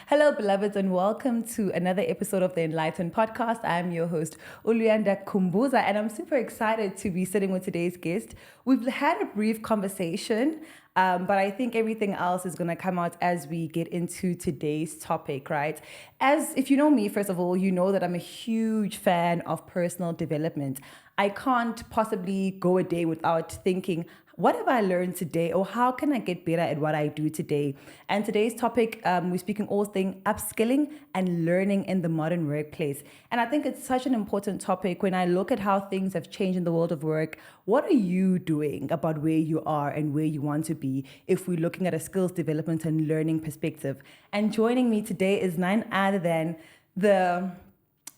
Hello, beloveds, and welcome to another episode of the Enlightened Podcast. I'm your host, Luyanda Khumbuza, and I'm super excited to be sitting with today's guest. We've had a brief conversation, but I think everything else is going to come out as we get into today's topic, right? As if you know me, first of all, you know that I'm a huge fan of personal development. I can't possibly go a day without thinking, what have I learned today, or how can I get better at what I do today? And today's topic, we're speaking all things upskilling and learning in the modern workplace. And I think it's such an important topic when I look at how things have changed in the world of work. What are you doing about where you are and where you want to be if we're looking at a skills development and learning perspective? And joining me today is none other than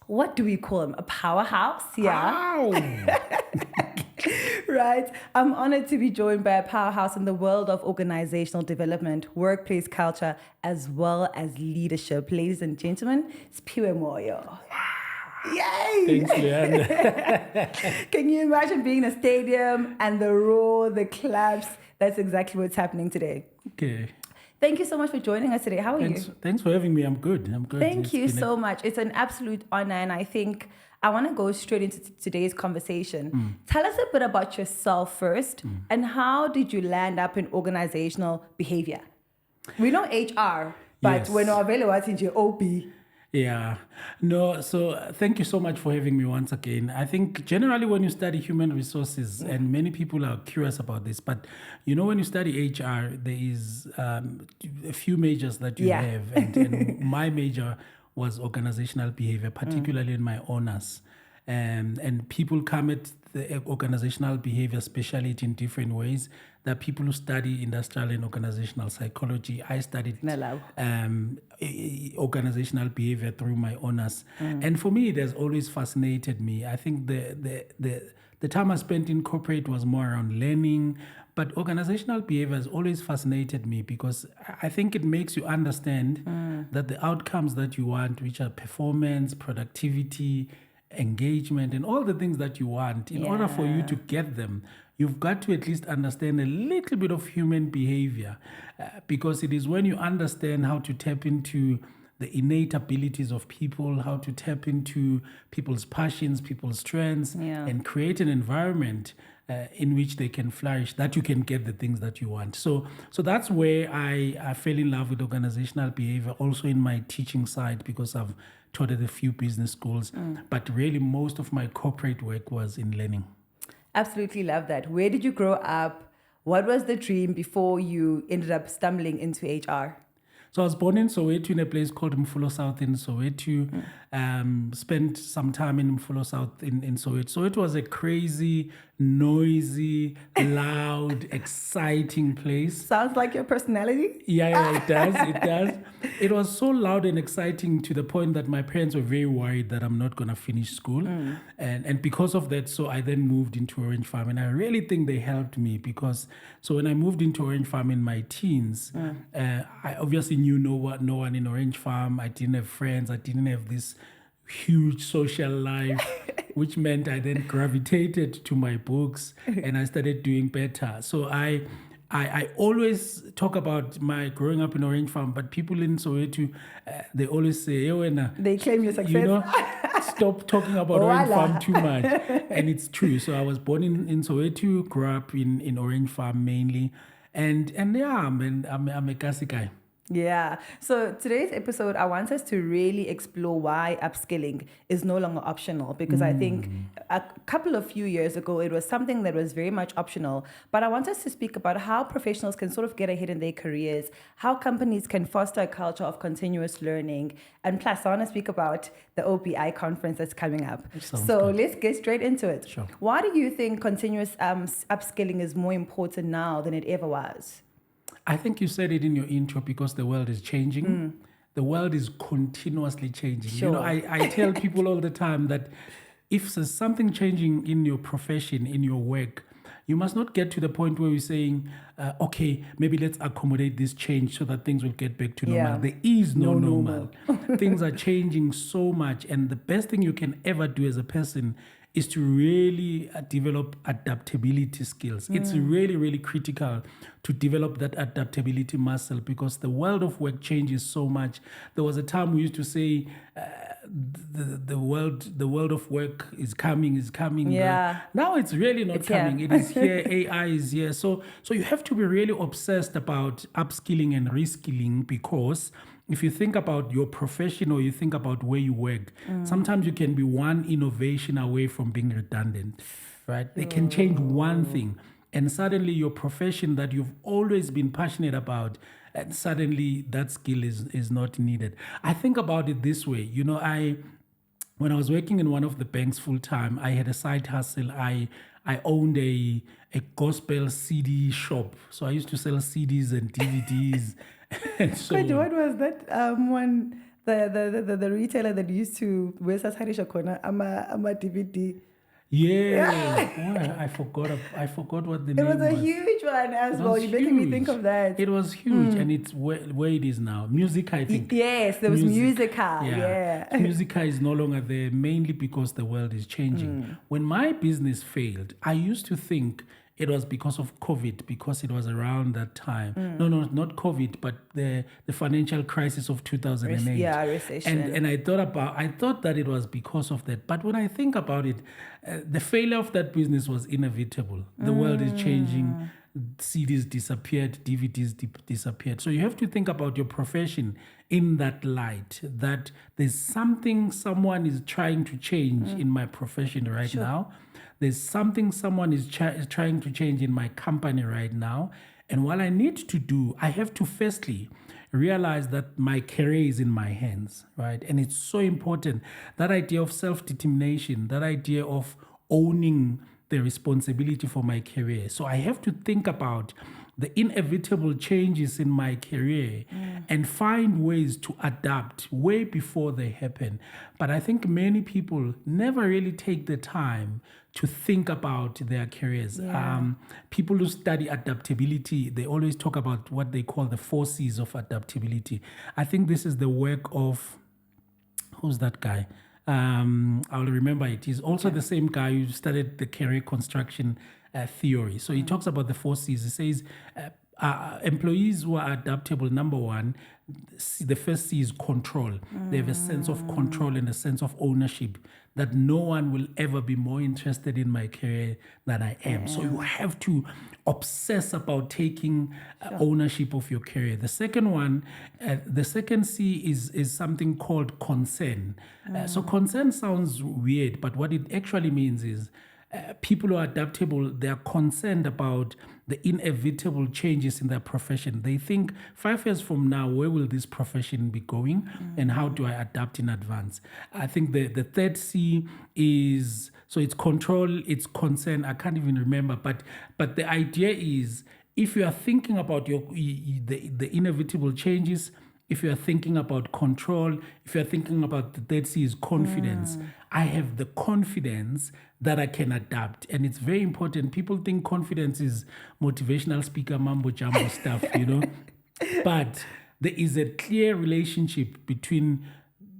what do we call him? A powerhouse? Yeah. Right. I'm honored to be joined by a powerhouse in the world of organizational development, workplace culture, as well as leadership. Ladies and gentlemen, Siphiwe Moyo. Yay! Thanks, Luyanda. Can you imagine being in a stadium and the roar, the claps? That's exactly what's happening today. Okay. Thank you so much for joining us today. How are you? Thanks for having me. I'm good. Thank you so much. It's an absolute honor, and I think I want to go straight into today's conversation. Tell us a bit about yourself first, and how did you land up in organizational behavior? We know HR, but Yes. we're not available in your OB. Yeah. No, so thank you so much for having me once again. I think generally when you study human resources, and many people are curious about this, but you know, when you study HR, there is a few majors that you have. And my major was organizational behavior, particularly in my honors. And people come at the organizational behavior specialty in different ways. There are people who study industrial and organizational psychology. I studied organizational behavior through my honors. And for me, it has always fascinated me. I think the time I spent in corporate was more around learning, but organizational behavior has always fascinated me because I think it makes you understand that the outcomes that you want, which are performance, productivity, engagement, and all the things that you want, in order for you to get them, you've got to at least understand a little bit of human behavior, because it is when you understand how to tap into the innate abilities of people, how to tap into people's passions, people's strengths, and create an environment in which they can flourish, that you can get the things that you want. So that's where I fell in love with organizational behavior, also in my teaching side, because I've taught at a few business schools, but really most of my corporate work was in learning. Absolutely love that. Where did you grow up? What was the dream before you ended up stumbling into HR? So I was born in Soweto, in a place called Mfulo South in Soweto. Spent some time in Mfulo South in Soweto. So it was a crazy, noisy, loud, exciting place. Sounds like your personality. Yeah, it does. It was so loud and exciting to the point that my parents were very worried that I'm not going to finish school. And because of that, so I then moved into Orange Farm. And I really think they helped me because, so when I moved into Orange Farm in my teens, I obviously knew no one in Orange Farm. I didn't have friends. I didn't have this huge social life, which meant I then gravitated to my books and I started doing better. So I always talk about my growing up in Orange Farm, but people in Soweto, they always say, they claim your success. Stop talking about Orange Farm too much. And it's true. So I was born in Soweto, grew up in Orange Farm mainly. And yeah, I'm a Kasi guy. Yeah. So today's episode, I want us to really explore why upskilling is no longer optional, because I think a few years ago, it was something that was very much optional. But I want us to speak about how professionals can sort of get ahead in their careers, how companies can foster a culture of continuous learning. And plus, I want to speak about the OBI Conference that's coming up. So let's get straight into it. Sure. Why do you think continuous upskilling is more important now than it ever was? I think you said it in your intro, because the world is changing. The world is continuously changing. Sure. You know, I tell people all the time that if there's something changing in your profession, in your work, you must not get to the point where you're saying, okay, maybe let's accommodate this change so that things will get back to normal. There is no normal. Things are changing so much. And the best thing you can ever do as a person is to really develop adaptability skills. It's really, really critical to develop that adaptability muscle because the world of work changes so much. There was a time we used to say the world of work is coming. Yeah. Now it's really not It's coming. here. It is here. AI is here. So you have to be really obsessed about upskilling and reskilling because if you think about your profession or you think about where you work, sometimes you can be one innovation away from being redundant, right? They can change one thing and suddenly your profession that you've always been passionate about, and suddenly that skill is not needed. I think about it this way. When I was working in one of the banks full time, I had a side hustle. I owned a gospel CD shop. So I used to sell CDs and DVDs. And so, Wait, what was that one? The retailer that used to wear Sasarisha Kona, I'm a DVD. yeah, I forgot what the It name was was. a huge one as It well. was You're making me huge. think of that. It was huge, and it's where it is now. Musica, I think. Yes, there was Musica. Yeah. Musica is no longer there, mainly because the world is changing. When my business failed, I used to think it was because of COVID, because it was around that time. No, not COVID, but the financial crisis of 2008. Yeah, recession. And I thought that it was because of that. But when I think about it, the failure of that business was inevitable. The world is changing. CDs disappeared, DVDs disappeared. So you have to think about your profession in that light, that there's something someone is trying to change in my profession right now. There's something someone is trying to change in my company right now. And what I need to do, I have to firstly realize that my career is in my hands, right? And it's so important. That idea of self-determination, that idea of owning the responsibility for my career. So I have to think about the inevitable changes in my career and find ways to adapt way before they happen. But I think many people never really take the time to think about their careers. People who study adaptability, they always talk about what they call the 4 C's of adaptability. I think this is the work of, who's that guy? I'll remember it. He's also the same guy who studied the career construction theory. So he talks about the 4 C's. He says employees who are adaptable, number one, the first C is control. They have a sense of control and a sense of ownership, that no one will ever be more interested in my career than I am. So you have to obsess about taking ownership of your career. The second one, the second C is something called concern. So concern sounds weird, but what it actually means is people who are adaptable, they are concerned about the inevitable changes in their profession. They think 5 years from now, where will this profession be going and how do I adapt in advance? I think the third C is, so it's control, it's concern. I can't even remember, but the idea is if you are thinking about the inevitable changes, if you are thinking about control, if you're thinking about the third C is confidence, I have the confidence that I can adapt. And it's very important. People think confidence is motivational speaker, mambo jumbo stuff, But there is a clear relationship between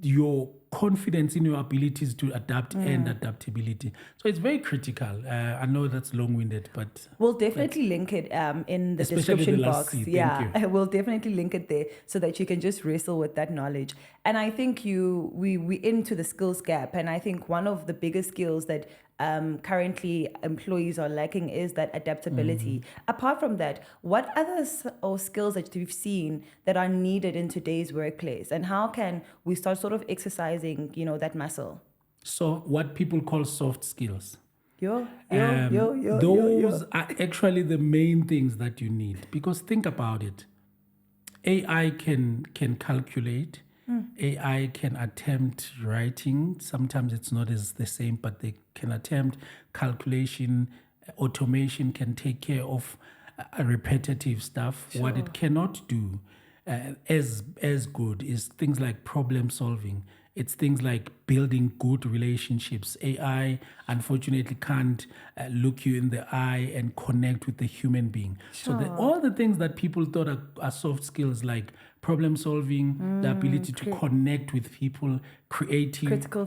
your confidence in your abilities to adapt and adaptability. So it's very critical. I know that's long-winded, but we'll definitely link it in the description box. We'll definitely link it there so that you can just wrestle with that knowledge. And I think we into the skills gap, and I think one of the biggest skills that currently employees are lacking is that adaptability. Apart from that, what other skills that you've seen that are needed in today's workplace, and how can we start sort of exercising, that muscle? So what people call soft skills. Those are actually the main things that you need, because think about it. AI can calculate. AI can attempt writing. Sometimes it's not as the same, but they can attempt calculation. Automation can take care of repetitive stuff. What it cannot do as good is things like problem solving. It's things like building good relationships. AI, unfortunately, can't look you in the eye and connect with the human being. So all the things that people thought are soft skills, like problem solving, the ability to connect with people, creative, critical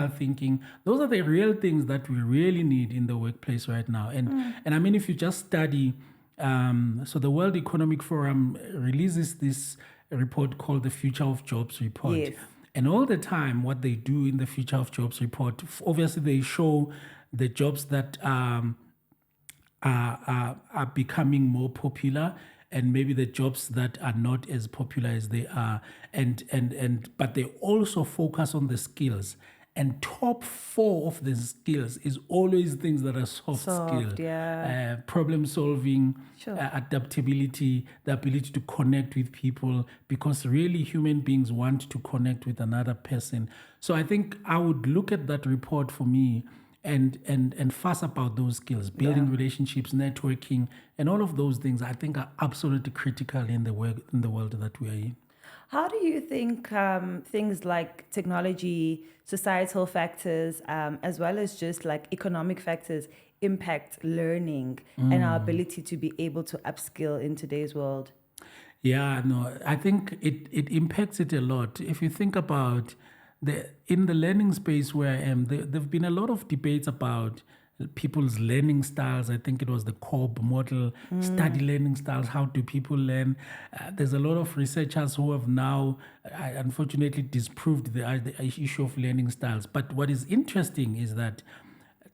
thinking, those are the real things that we really need in the workplace right now. And I mean, if you just study, so the World Economic Forum releases this report called the Future of Jobs report. Yes. And all the time, what they do in the Future of Jobs report, obviously they show the jobs that are becoming more popular, and maybe the jobs that are not as popular as they are. But they also focus on the skills. And top 4 of the skills is always things that are soft skills. Yeah. Problem solving, adaptability, the ability to connect with people, because really human beings want to connect with another person. So I think I would look at that report for me and fuss about those skills, building relationships, networking, and all of those things I think are absolutely critical in the world that we are in. How do you think things like technology, societal factors, as well as just like economic factors impact learning and our ability to be able to upskill in today's world? Yeah, no, I think it impacts it a lot. If you think about in the learning space where I am, there have been a lot of debates about people's learning styles. I think it was the Cobb model, study learning styles. How do people learn? There's a lot of researchers who have now, unfortunately, disproved the issue of learning styles. But what is interesting is that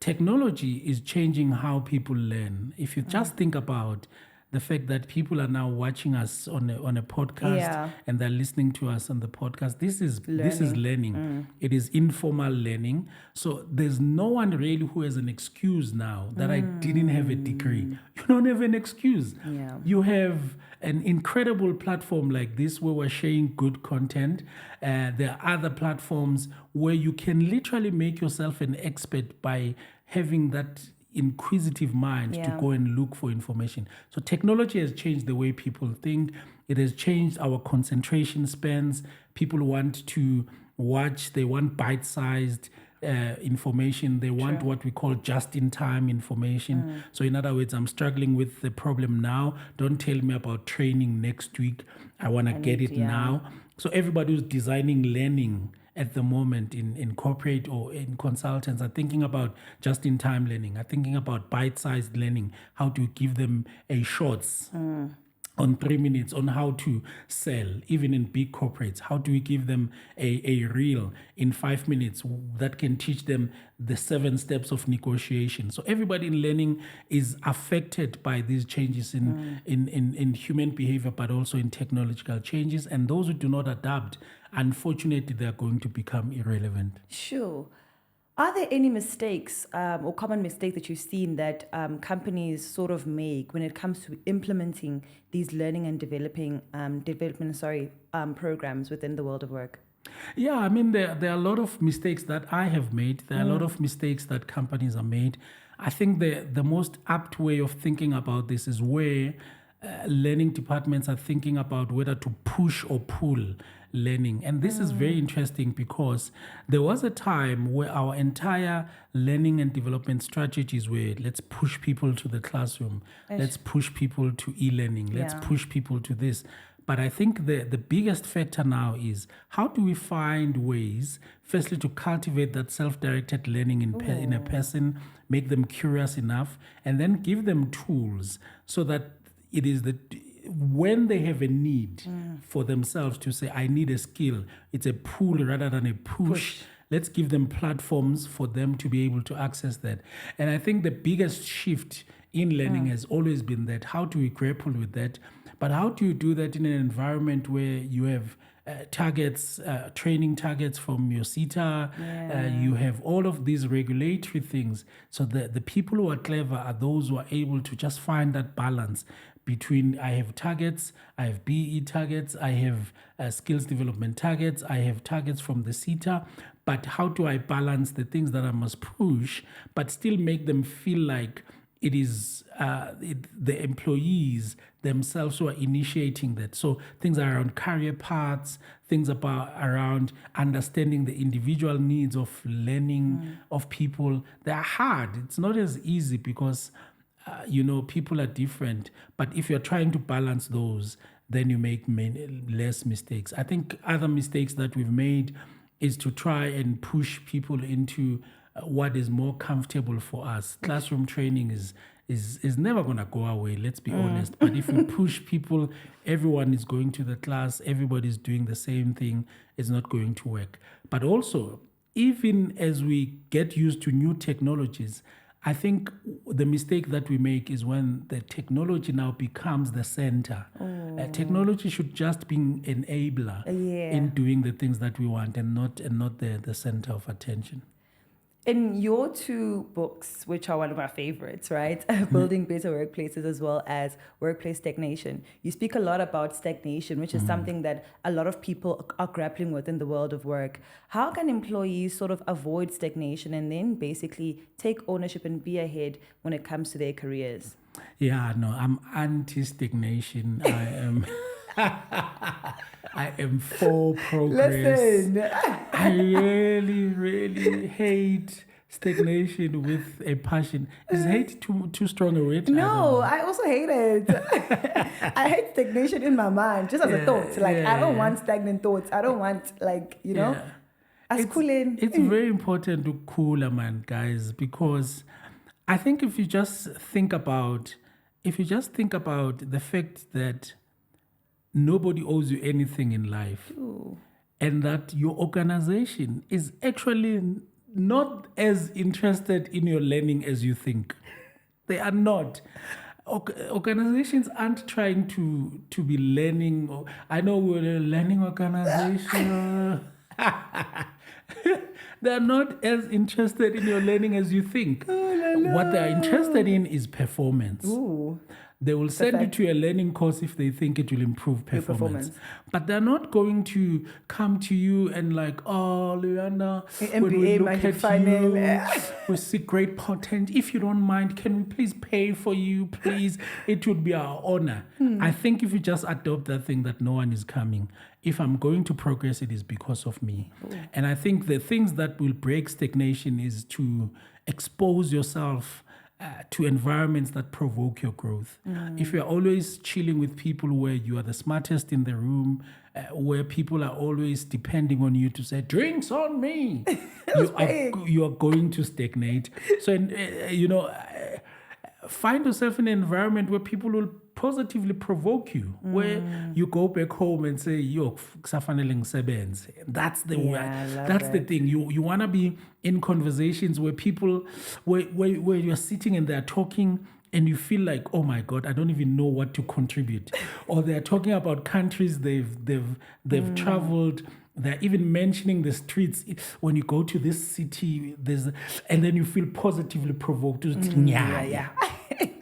technology is changing how people learn. If you just think about the fact that people are now watching us on a podcast and they're listening to us on the podcast, this is learning. It is informal learning. So there's no one really who has an excuse now that I didn't have a degree. You don't have an excuse. Yeah. You have an incredible platform like this where we're sharing good content. There are other platforms where you can literally make yourself an expert by having that inquisitive mind to go and look for information. So technology has changed the way people think. It has changed our concentration spans. People want to watch, they want bite-sized information. They want what we call just-in-time information. So in other words, I'm struggling with the problem now. Don't tell me about training next week. I want to get it now. So everybody who's designing learning at the moment in corporate or in consultants are thinking about just-in-time learning, are thinking about bite-sized learning, how to give them a shorts on 3 minutes on how to sell, even in big corporates. How do we give them a reel in 5 minutes that can teach them the 7 steps of negotiation? So everybody in learning is affected by these changes in human behavior, but also in technological changes. And those who do not adapt, unfortunately, they're going to become irrelevant. Sure. Are there any mistakes or common mistakes that you've seen that companies sort of make when it comes to implementing these learning and development programs within the world of work? Yeah, I mean, there are a lot of mistakes that I have made. There are a lot of mistakes that companies have made. I think the most apt way of thinking about this is where learning departments are thinking about whether to push or pull learning. And this is very interesting because there was a time where our entire learning and development strategies were, let's push people to the classroom, let's push people to e-learning, let's push people to this. But I think the biggest factor now is how do we find ways, firstly, to cultivate that self-directed learning in a person, make them curious enough, and then give them tools so that it is when they have a need for themselves to say, I need a skill, it's a pull rather than a push. Let's give them platforms for them to be able to access that. And I think the biggest shift in learning has always been that. How do we grapple with that? But how do you do that in an environment where you have targets, training targets from your CETA, you have all of these regulatory things. So the people who are clever are those who are able to just find that balance between I have targets, I have BE targets, I have skills development targets, I have targets from the CETA, but how do I balance the things that I must push, but still make them feel like it is the employees themselves who are initiating that. So things around career paths, things around understanding the individual needs of learning of people. They're hard. It's not as easy because, people are different. But if you're trying to balance those, then you make less mistakes. I think other mistakes that we've made is to try and push people into what is more comfortable for us. Classroom training is never going to go away, let's be honest. But if we push people, everyone is going to the class, everybody's doing the same thing, it's not going to work. But also, even as we get used to new technologies, I think the mistake that we make is when the technology now becomes the center. Technology should just be an enabler in doing the things that we want and not the center of attention. In your two books, which are one of my favorites, right? Building Better Workplaces as well as Workplace Stagnation, you speak a lot about stagnation, which is something that a lot of people are grappling with in the world of work. How can employees sort of avoid stagnation and then basically take ownership and be ahead when it comes to their careers? Yeah, no, I'm anti-stagnation. I am for progress. Listen. I really, really hate stagnation with a passion. Is hate too strong a word? No, I also hate it. I hate stagnation in my mind, just as a thought. I don't want stagnant thoughts. I don't want, It's very important to cooler, man, guys, because I think if you just think about the fact that nobody owes you anything in life, and that your organization is actually not as interested in your learning as you think. They are not. Organizations aren't trying to be learning. I know we're a learning organization. They're not as interested in your learning as you think. What they're interested in is performance. They will send you to a learning course if they think it will improve performance. But they're not going to come to you and Luyanda, when we look at you, we see great potential. If you don't mind, can we please pay for you, please? It would be our honor. I think if you just adopt that thing that no one is coming, if I'm going to progress, it is because of me. And I think the things that will break stagnation is to expose yourself to environments that provoke your growth. If you're always chilling with people where you are the smartest in the room, where people are always depending on you to say, drinks on me, you are going to stagnate. So, find yourself in an environment where people will positively provoke you, where you go back home and say, yo, kusafanele ngisebenze. That's the word. That's the thing. You want to be in conversations where people, where you're sitting and they're talking and you feel like, oh my God, I don't even know what to contribute. Or they're talking about countries they've traveled. They're even mentioning the streets. When you go to this city, and then you feel positively provoked.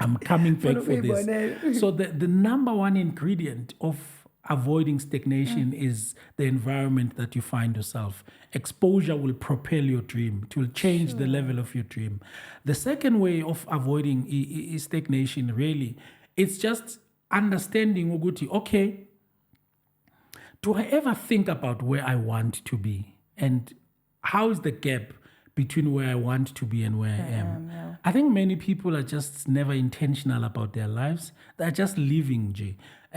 I'm coming back for this. So the number one ingredient of avoiding stagnation is the environment that you find yourself. Exposure will propel your dream. It will change the level of your dream. The second way of avoiding stagnation, really, it's just understanding, Uguti, okay, do I ever think about where I want to be? And how is the gap between where I want to be and where I am? I think many people are just never intentional about their lives. They're just living, Jay.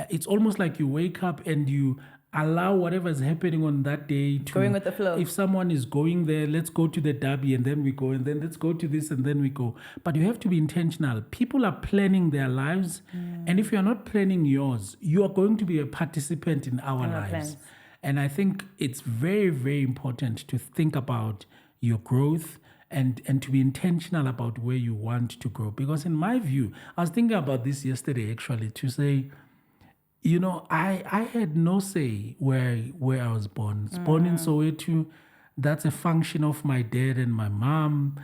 It's almost like you wake up and you allow whatever is happening on that day to... Going with the flow. If someone is going there, let's go to the derby and then we go, and then let's go to this and then we go. But you have to be intentional. People are planning their lives. And if you're not planning yours, you are going to be a participant in our lives. Plans. And I think it's very, very important to think about your growth and to be intentional about where you want to grow. Because in my view, I was thinking about this yesterday actually, to say, I had no say where I was born. I was born in Soweto. That's a function of my dad and my mom.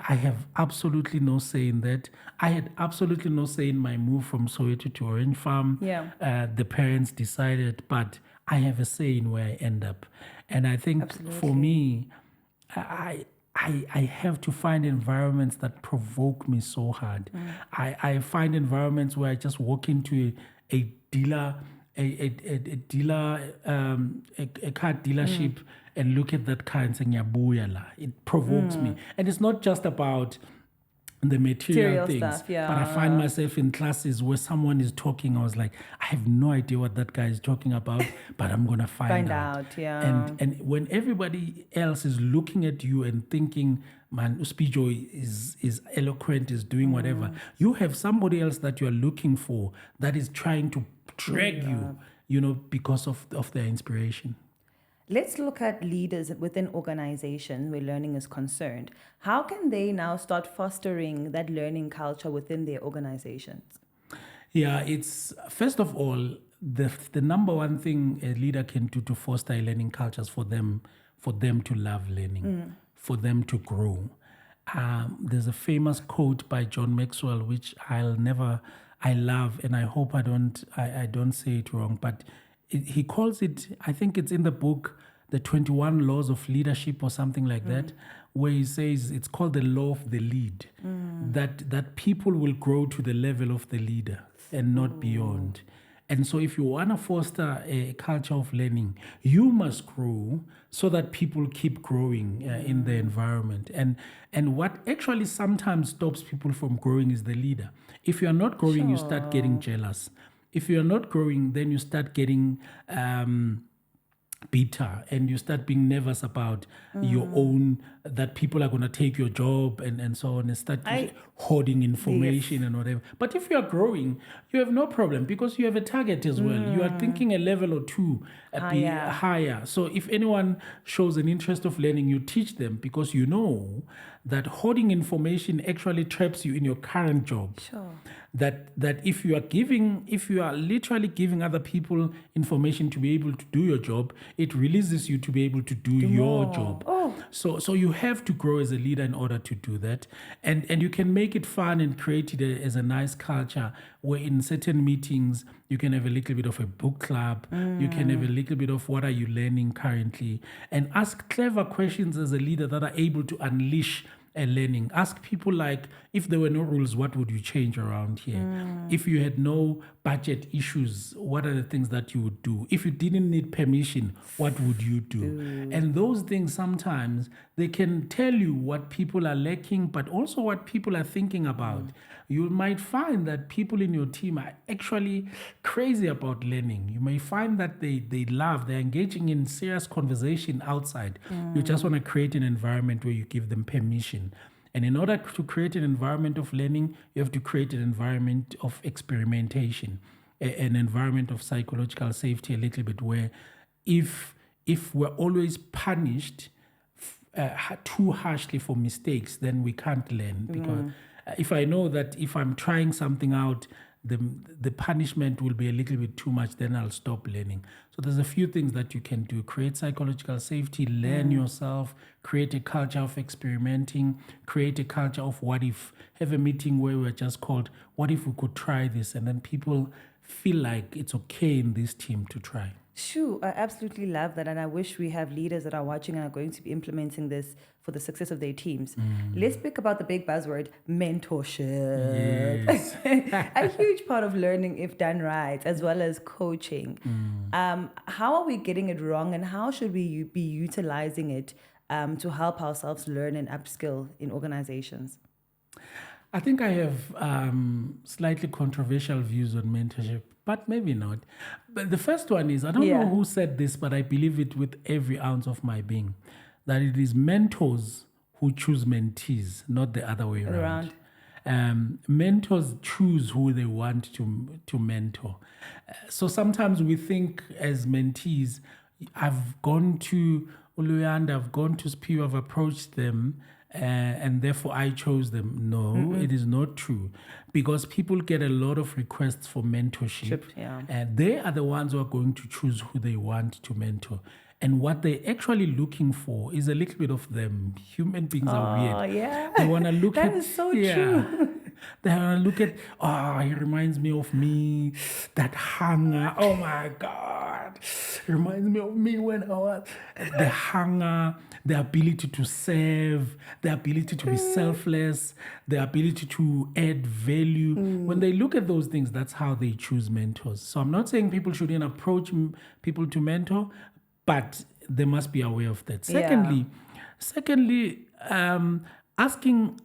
I have absolutely no say in that. I had absolutely no say in my move from Soweto to Orange Farm. The parents decided, but I have a say in where I end up. And I think for me, I have to find environments that provoke me so hard. I find environments where I just walk into a dealer, a dealer, a car dealership and look at that car and say, "Nyabuya la." It provokes me. And it's not just about the material things, stuff, yeah. but I find myself in classes where someone is talking. I was like, I have no idea what that guy is talking about, but I'm gonna find out. Yeah. And when everybody else is looking at you and thinking, man, Uspijo is eloquent, is doing whatever, you have somebody else that you are looking for that is trying to drag you, because of their inspiration. Let's look at leaders within organizations where learning is concerned. How can they now start fostering that learning culture within their organizations? Yeah, it's first of all, the number one thing a leader can do to foster a learning culture is for them to love learning, for them to grow. There's a famous quote by John Maxwell, which I love, and I hope I don't say it wrong, but he calls it, I think it's in the book, The 21 Laws of Leadership or something like that, where he says it's called the law of the lead, that people will grow to the level of the leader and not beyond. And so if you want to foster a culture of learning, you must grow so that people keep growing in the environment. And what actually sometimes stops people from growing is the leader. If you are not growing, you start getting jealous. If you're not growing, then you start getting bitter and you start being nervous about your own, that people are going to take your job and so on, and start hoarding information and whatever. But if you are growing, you have no problem because you have a target as well. You are thinking a level or two higher. So if anyone shows an interest of learning, you teach them because you know that hoarding information actually traps you in your current job. Sure. That if you are literally giving other people information to be able to do your job, it releases you to be able to do your job. So you have to grow as a leader in order to do that. And you can make it fun and create it as a nice culture where in certain meetings you can have a little bit of a book club, you can have a little bit of what are you learning currently, and ask clever questions as a leader that are able to unleash a learning. Ask people like, if there were no rules, what would you change around here? If you had no budget issues, what are the things that you would do? If you didn't need permission, what would you do? And those things sometimes, they can tell you what people are lacking, but also what people are thinking about. You might find that people in your team are actually crazy about learning. You may find that they're engaging in serious conversation outside. You just want to create an environment where you give them permission. And in order to create an environment of learning, you have to create an environment of experimentation, an environment of psychological safety a little bit, where if we're always punished too harshly for mistakes, then we can't learn. Because if I know that if I'm trying something out, the punishment will be a little bit too much, then I'll stop learning. So there's a few things that you can do. Create psychological safety, learn yourself, create a culture of experimenting, create a culture of what if. Have a meeting where we're just called, what if we could try this? And then people feel like it's okay in this team to try. Sure, I absolutely love that. And I wish we have leaders that are watching and are going to be implementing this for the success of their teams. Let's speak about the big buzzword, mentorship. Yes. A huge part of learning if done right, as well as coaching. How are we getting it wrong, and how should we be utilizing it to help ourselves learn and upskill in organizations? I think I have slightly controversial views on mentorship, but maybe not. But the first one is, I don't know who said this, but I believe it with every ounce of my being, that it is mentors who choose mentees, not the other way around. Mentors choose who they want to mentor. So sometimes we think as mentees, I've gone to Luyanda, I've gone to Siphiwe, I've approached them, and therefore I chose them. No, it is not true, because people get a lot of requests for mentorship, and they are the ones who are going to choose who they want to mentor. And what they're actually looking for is a little bit of them. Human beings are weird. Yeah. They want to look That is so true. They want to look at, he reminds me of me, that hunger. Oh my God. reminds me of me when I was the hunger, the ability to serve, the ability to be selfless, the ability to add value. When they look at those things, that's how they choose mentors. So I'm not saying people shouldn't approach people to mentor, but they must be aware of that. Secondly, asking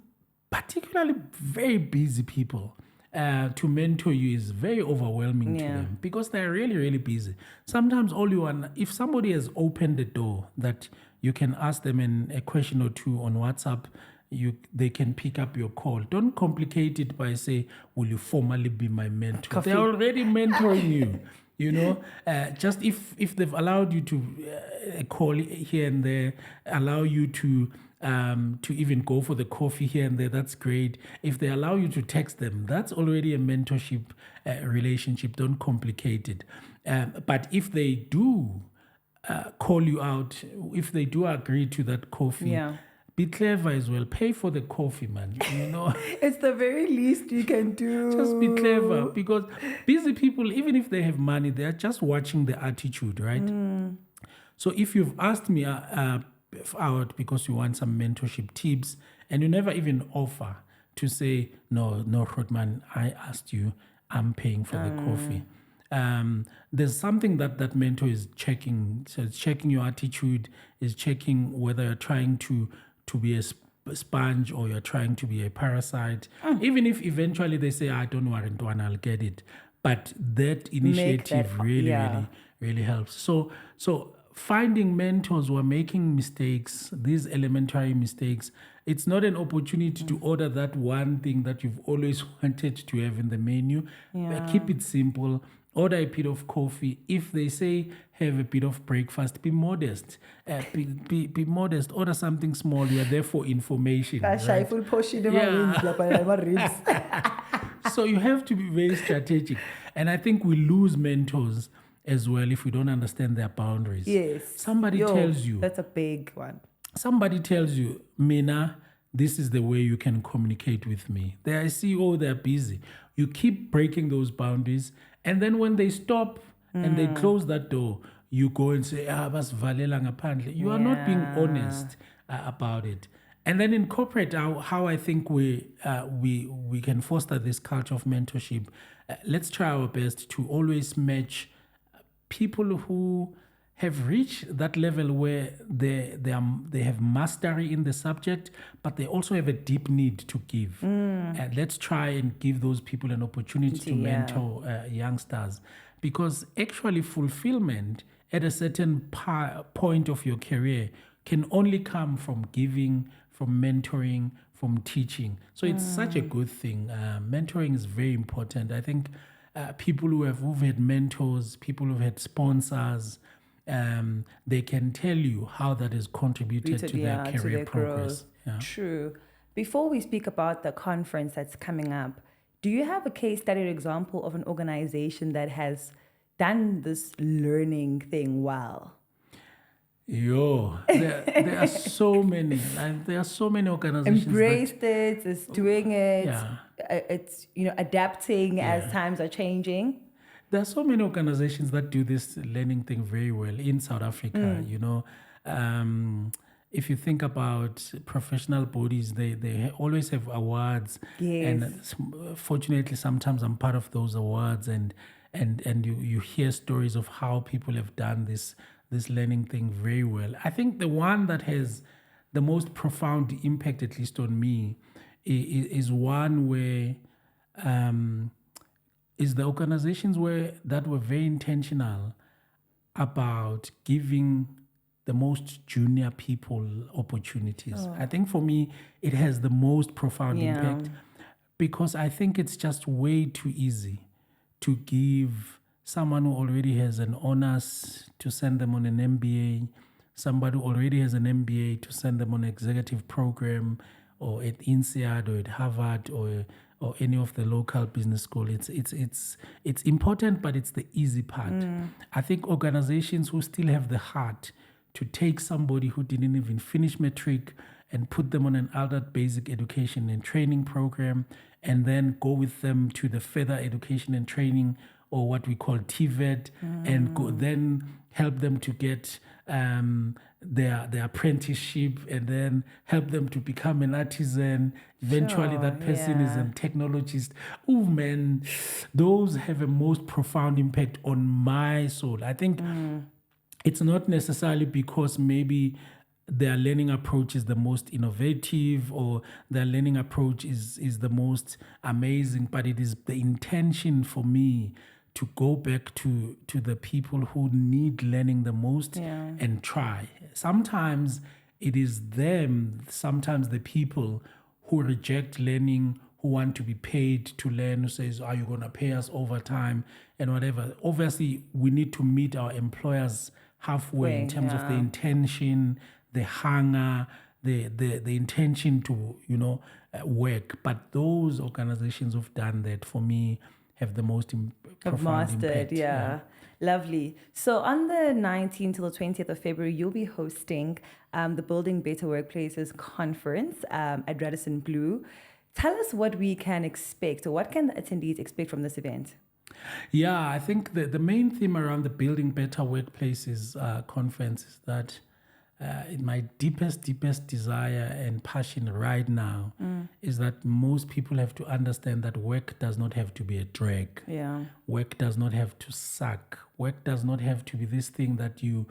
particularly very busy people to mentor you is very overwhelming to them because they're really, really busy. Sometimes all you want, if somebody has opened the door that you can ask them a question or two on WhatsApp, they can pick up your call. Don't complicate it by say, will you formally be my mentor? They're already mentoring you. You know, just if they've allowed you to call here and there, allow you to even go for the coffee here and there, that's great. If they allow you to text them, that's already a mentorship relationship. Don't complicate it. But if they do call you out, if they do agree to that coffee, be clever as well. Pay for the coffee, man. You know, it's the very least you can do. Just be clever, because busy people, even if they have money, they are just watching the attitude, right? So if you've asked me out because you want some mentorship tips, and you never even offer to say, no, Rodman, I asked you, I'm paying for the coffee. There's something that mentor is checking. So it's checking your attitude, is checking whether you're trying to be a sponge or you're trying to be a parasite. Even if eventually they say, I don't worry, I'll get it. But that initiative really helps. So finding mentors who are making mistakes, these elementary mistakes, it's not an opportunity to order that one thing that you've always wanted to have in the menu. Keep it simple. Order a bit of coffee. If they say have a bit of breakfast, be modest. Be modest. Order something small. You are there for information. Right? So you have to be very strategic. And I think we lose mentors as well if we don't understand their boundaries. Yes. Somebody tells you. That's a big one. Somebody tells you, Mina, this is the way you can communicate with me. They're a CEO, they're busy. You keep breaking those boundaries. And then when they stop and they close that door, you go and say, basivalela ngaphandle. You are not being honest about it. And then in corporate, how I think we can foster this culture of mentorship, let's try our best to always match people who have reached that level where they have mastery in the subject, but they also have a deep need to give. And let's try and give those people an opportunity to mentor youngsters, because actually fulfillment at a certain point of your career can only come from giving, from mentoring, from teaching. So it's such a good thing. Mentoring is very important. I think people who've had mentors, people who've had sponsors, they can tell you how that has contributed to their career progress. True. Before we speak about the conference that's coming up, do you have a case study or example of an organization that has done this learning thing well? There are so many. There are so many organizations. Embraced it, is doing it. It's adapting as times are changing. There are so many organizations that do this learning thing very well in South Africa. If you think about professional bodies, they always have awards. Yes. And fortunately, sometimes I'm part of those awards, and you hear stories of how people have done this learning thing very well. I think the one that has the most profound impact, at least on me, is one where is the organizations that were very intentional about giving the most junior people opportunities. I think for me, it has the most profound impact, because I think it's just way too easy to give someone who already has an honors to send them on an MBA, somebody who already has an MBA to send them on an executive program, or at INSEAD or at Harvard or any of the local business school. It's important, but it's the easy part. I think organizations who still have the heart to take somebody who didn't even finish matric and put them on an adult basic education and training program, and then go with them to the further education and training or what we call TVET, and then help them to get their apprenticeship, and then help them to become an artisan. Eventually, Sure, that person is yeah. a technologist. Oh man, those have a most profound impact on my soul. I think it's not necessarily because maybe their learning approach is the most innovative or their learning approach is the most amazing, but it is the intention for me to go back to the people who need learning the most and try. Sometimes it is them, sometimes the people who reject learning, who want to be paid to learn, who says, are you going to pay us overtime and whatever. Obviously, we need to meet our employers halfway in terms of the intention, the hunger, the intention to, work. But those organizations who've done that, for me, have the most profound impact. Yeah. Lovely. So on the 19th till the 20th of February, you'll be hosting the Building Better Workplaces conference at Radisson Blu. Tell us what we can expect, or what can the attendees expect from this event? Yeah, I think the main theme around the Building Better Workplaces conference is that my deepest desire and passion right now is that most people have to understand that work does not have to be a drag. Yeah. Work does not have to suck. Work does not have to be this thing that you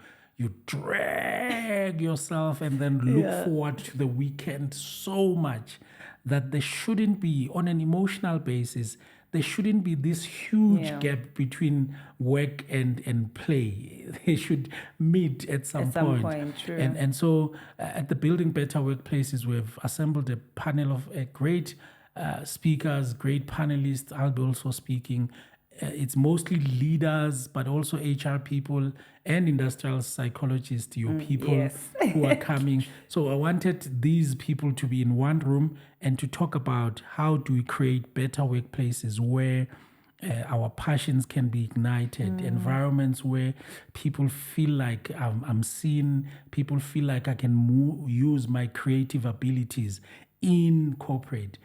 drag yourself and then look forward to the weekend so much that there shouldn't be, on an emotional basis, there shouldn't be this huge gap between work and play. They should meet at some point. True. And so at the Building Better Workplaces, we've assembled a panel of great speakers, great panelists. I'll be also speaking. It's mostly leaders, but also HR people and industrial psychologists, your people who are coming. So I wanted these people to be in one room and to talk about how do we create better workplaces where our passions can be ignited, environments where people feel like I'm seen, people feel like I can use my creative abilities in corporate.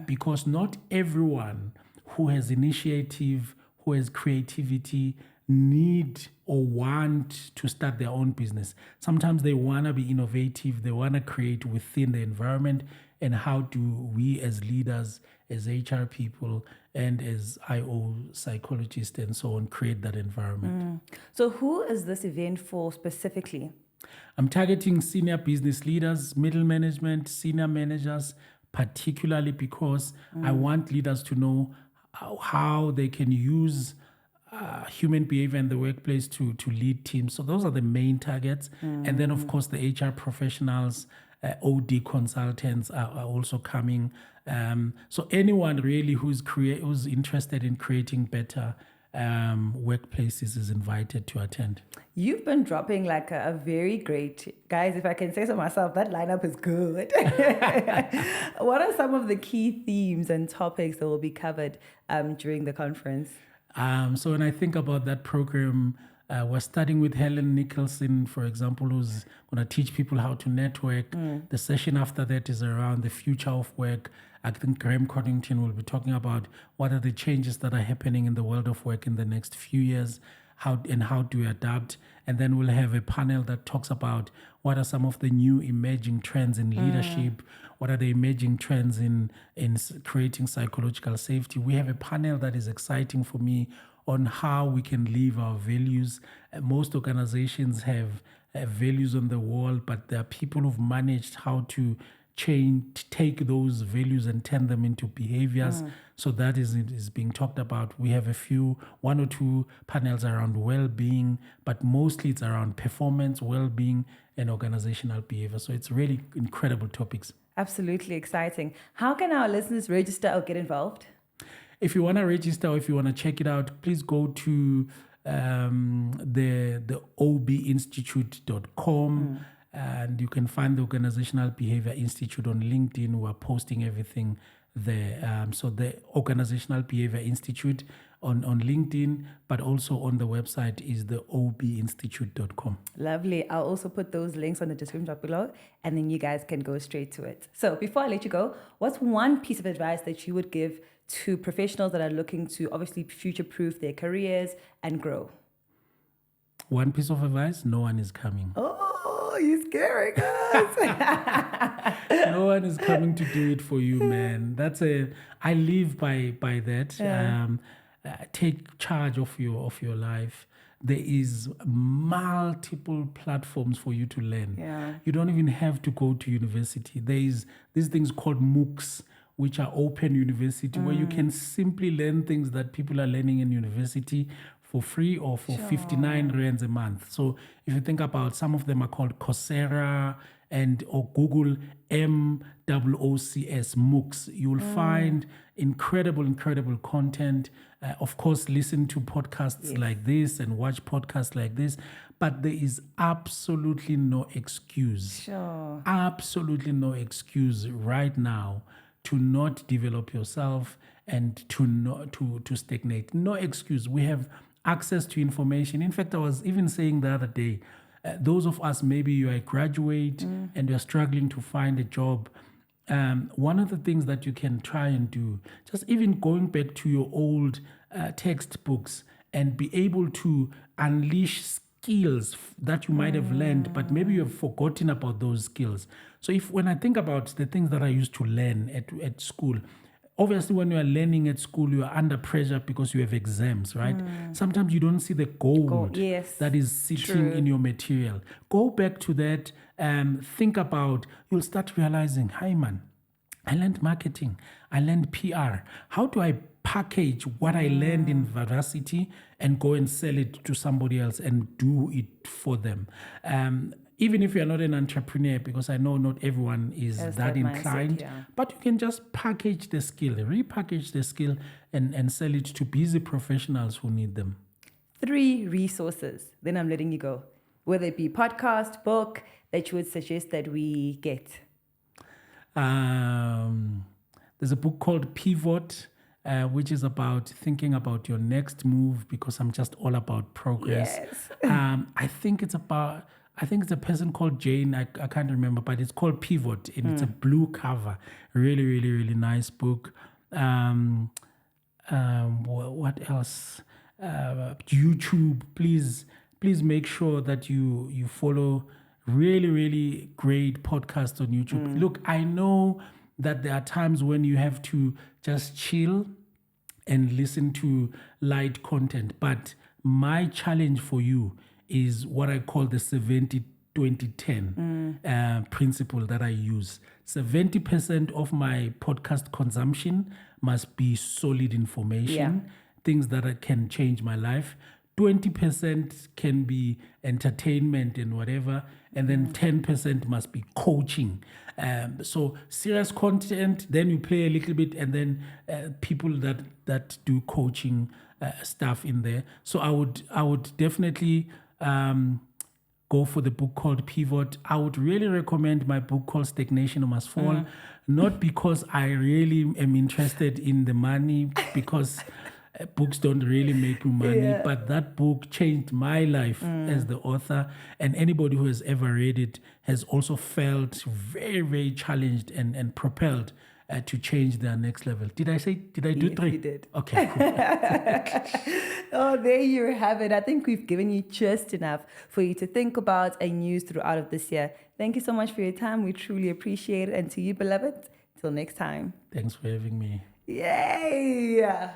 Because not everyone who has initiative, who has creativity, need or want to start their own business. Sometimes they want to be innovative, they want to create within the environment. And how do we as leaders, as HR people, and as IO psychologists and so on, create that environment? So who is this event for specifically? I'm targeting senior business leaders, middle management, senior managers, particularly because I want leaders to know how they can use human behavior in the workplace to lead teams. So those are the main targets. And then, of course, the HR professionals, OD consultants are also coming. So anyone really who's interested in creating better workplaces is invited to attend. You've been dropping like a very great, guys, if I can say so myself, that lineup is good. What are some of the key themes and topics that will be covered during the conference? So when I think about that program, we're starting with Helen Nicholson, for example, who's going to teach people how to network. The session after that is around the future of work. I think Graham Coddington will be talking about what are the changes that are happening in the world of work in the next few years, how do we adapt. And then we'll have a panel that talks about what are some of the new emerging trends in leadership, what are the emerging trends in creating psychological safety. We have a panel that is exciting for me on how we can live our values. Most organizations have values on the wall, but there are people who've managed how to take those values and turn them into behaviors. So that is being talked about. We have one or two panels around well-being, but mostly it's around performance, well-being, and organizational behavior. So it's really incredible topics. Absolutely exciting. How can our listeners register or get involved? If you want to register or if you want to check it out, please go to the obinstitute.com. And you can find the Organizational Behavior Institute on LinkedIn. We're posting everything there. So the Organizational Behavior Institute on LinkedIn, but also on the website is the obinstitute.com. Lovely. I'll also put those links on the description down below, and then you guys can go straight to it. So before I let you go, what's one piece of advice that you would give to professionals that are looking to obviously future-proof their careers and grow? One piece of advice: no one is coming. Oh, you're scaring us. No one is coming to do it for you, man. I live by that. Yeah. Take charge of your life. There is multiple platforms for you to learn. Yeah. You don't even have to go to university. There is these things called MOOCs, which are open university, where you can simply learn things that people are learning in university for free or for 59 rands a month. So if you think about, some of them are called Coursera or Google MOOCs, MOOCs. You'll find incredible content. Of course, listen to podcasts like this and watch podcasts like this. But there is absolutely no excuse. Sure. Absolutely no excuse right now to not develop yourself and to stagnate. No excuse. We have access to information. In fact, I was even saying the other day, those of us, maybe you are a graduate and you're struggling to find a job. One of the things that you can try and do, just even going back to your old textbooks and be able to unleash skills that you might have learned, but maybe you have forgotten about those skills. So when I think about the things that I used to learn at school, obviously when you are learning at school, you are under pressure because you have exams, right? Sometimes you don't see the gold that is sitting in your material. Go back to that and think about, you'll start realizing, hi man, I learned marketing, I learned PR. How do I package what I learned in varsity and go and sell it to somebody else and do it for them? Even if you're not an entrepreneur, because I know not everyone is that inclined, mindset, but you can just package the skill, repackage the skill and sell it to busy professionals who need them. 3 resources, then I'm letting you go. Whether it be podcast, book, that you would suggest that we get. There's a book called Pivot, which is about thinking about your next move, because I'm just all about progress. Yes. I think it's a person called Jane, I can't remember, but it's called Pivot, and it's a blue cover. Really, really, really nice book. What else? YouTube, please make sure that you follow really, really great podcasts on YouTube. Look, I know that there are times when you have to just chill and listen to light content, but my challenge for you is what I call the 70-20-10 principle that I use. 70% of my podcast consumption must be solid information, things that can change my life. 20% can be entertainment and whatever, and then 10% must be coaching. So serious content, then you play a little bit, and then people that do coaching stuff in there. So I would definitely go for the book called Pivot. I would really recommend my book called Stagnation Must Fall, not because I really am interested in the money, because books don't really make you money, but that book changed my life as the author, and anybody who has ever read it has also felt very, very challenged and propelled to change their next level. Did I do 3? You did. Okay, cool. Oh, there you have it. I think we've given you just enough for you to think about and use throughout of this year. Thank you so much for your time. We truly appreciate it. And to you, beloved, till next time. Thanks for having me. Yay!